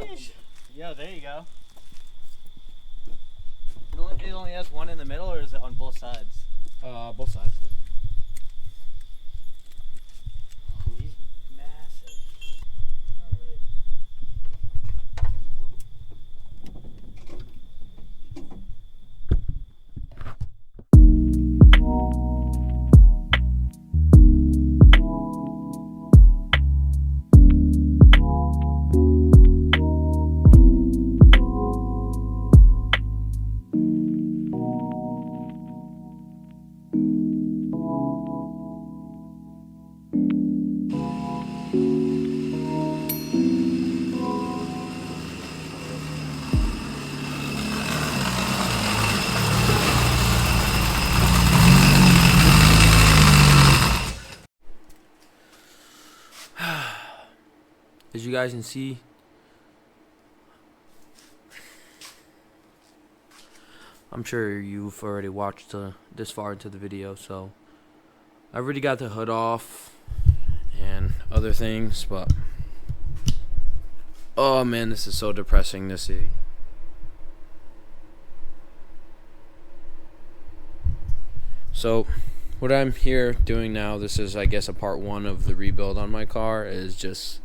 Sheesh. Yeah, there you go. It only has one in the middle, or is it on both sides? Both sides. He's massive. Alright. As you guys can see, I'm sure you've already watched this far into the video, so I already got the hood off and other things, but oh man, this is so depressing to see. So what I'm here doing now, this is I guess a part 1 of the rebuild on my car, is just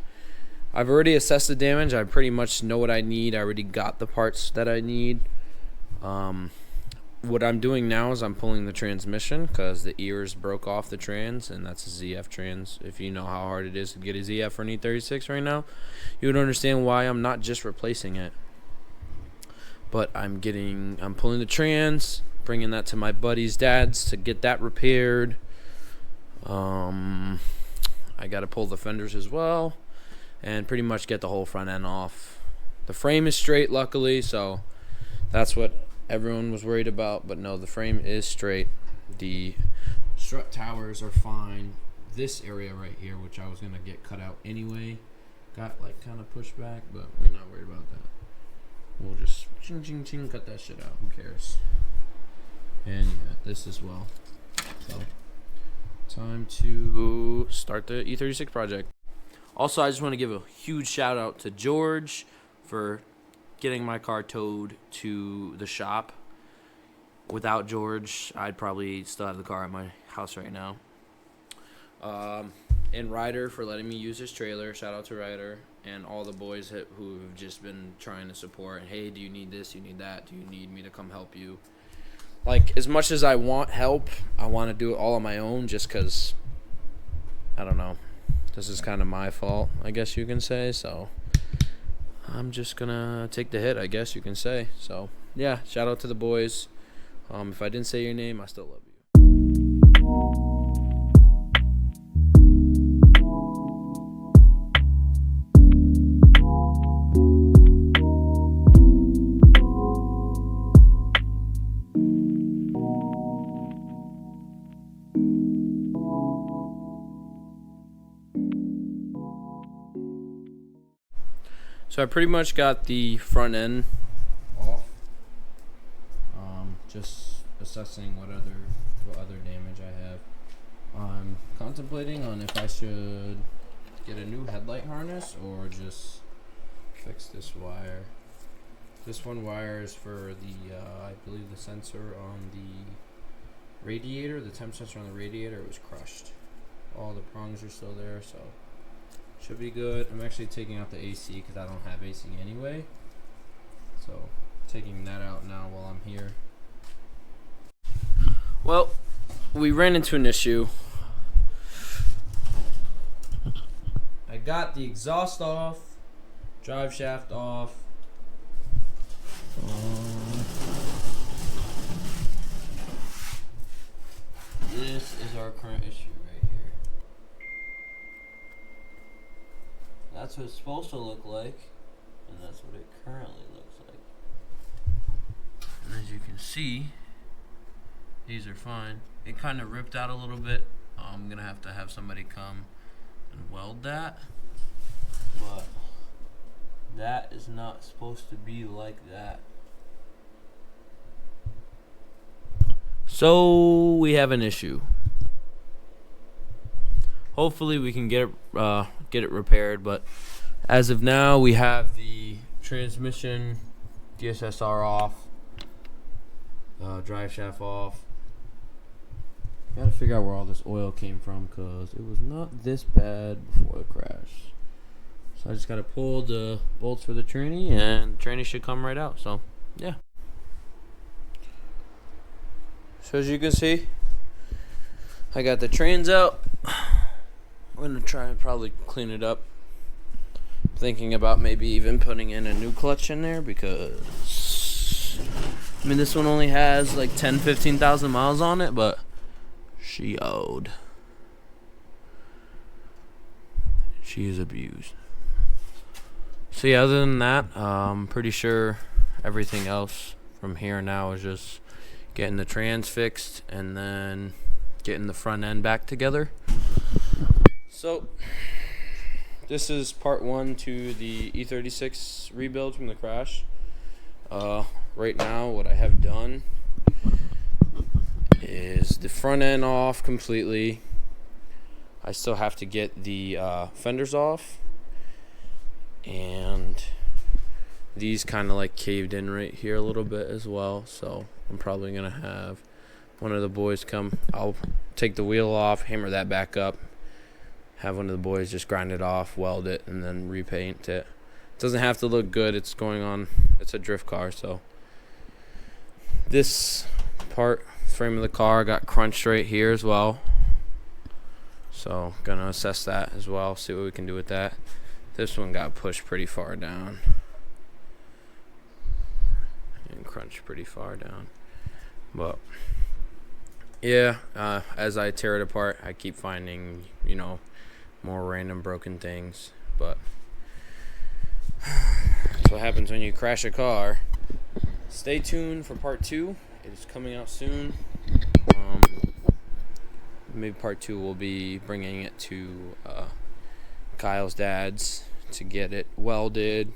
I've already assessed the damage. I pretty much know what I need. I already got the parts that I need. What I'm doing now is I'm pulling the transmission because the ears broke off the trans, and that's a ZF trans. If you know how hard it is to get a ZF for an E36 right now, you would understand why I'm not just replacing it. But I'm pulling the trans, bringing that to my buddy's dad's to get that repaired. I got to pull the fenders as well, and pretty much get the whole front end off. The frame is straight, luckily, so that's what everyone was worried about, but no, the frame is straight. The strut towers are fine. This area right here, which I was gonna get cut out anyway, got like kind of pushed back, but we're not worried about that. We'll just ching ching ching cut that shit out. Who cares? And yeah, this as well. So time to start the E36 project. Also, I just want to give a huge shout out to George for getting my car towed to the shop. Without George, I'd probably still have the car at my house right now. And Ryder for letting me use his trailer. Shout out to Ryder and all the boys who have just been trying to support. And hey, do you need this? Do you need that? Do you need me to come help you? Like, as much as I want help, I want to do it all on my own just because, I don't know. This is kind of my fault, I guess you can say. So I'm just gonna take the hit, I guess you can say. So yeah, shout out to the boys. If I didn't say your name, I still love you. So I pretty much got the front end off. Just assessing what other damage I have. I'm contemplating on if I should get a new headlight harness or just fix this wire. This one wire is for the I believe the sensor on the radiator, the temp sensor on the radiator. It was crushed. All the prongs are still there, so should be good. I'm actually taking out the AC because I don't have AC anyway. So taking that out now while I'm here. Well, we ran into an issue. I got the exhaust off, drive shaft off. This is our current issue right here. That's what it's supposed to look like, and that's what it currently looks like. And as you can see, these are fine. It kind of ripped out a little bit. I'm gonna have to have somebody come and weld that, but that is not supposed to be like that. So we have an issue. Hopefully we can get it repaired, but As of now, we have the transmission DSSR off, drive shaft off. Gotta figure out where all this oil came from, because it was not this bad before the crash. So I just gotta pull the bolts for the tranny, and the tranny should come right out. So yeah. So as you can see, I got the trans out. I'm gonna try and probably clean it up. Thinking about maybe even putting in a new clutch in there, because I mean, this one only has like 10-15,000 miles on it, but she owed. She is abused. So yeah, other than that, I'm pretty sure everything else from here now is just getting the trans fixed and then getting the front end back together. So this is part 1 to the E36 rebuild from the crash. Right now, what I have done is the front end off completely. I still have to get the fenders off, and these kind of like caved in right here a little bit as well. So I'm probably gonna have one of the boys come. I'll take the wheel off, hammer that back up, have one of the boys just grind it off, weld it, and then repaint it. It doesn't have to look good. It's going on. It's a drift car, so this frame of the car got crunched right here as well. So gonna assess that as well, see what we can do with that. This one got pushed pretty far down and crunched pretty far down. But yeah, as I tear it apart, I keep finding, more random broken things. But that's what happens when you crash a car. Stay tuned for part 2. It is coming out soon. Maybe part 2 will be bringing it to Kyle's dad's to get it welded,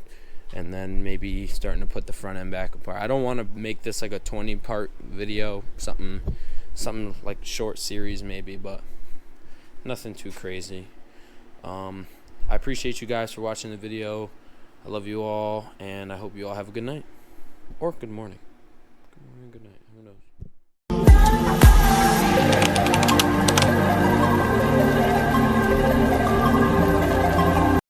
and then maybe starting to put the front end back apart. I don't want to make this like a 20-part video, something like short series maybe, but nothing too crazy. I appreciate you guys for watching the video. I love you all, and I hope you all have a good night or good morning.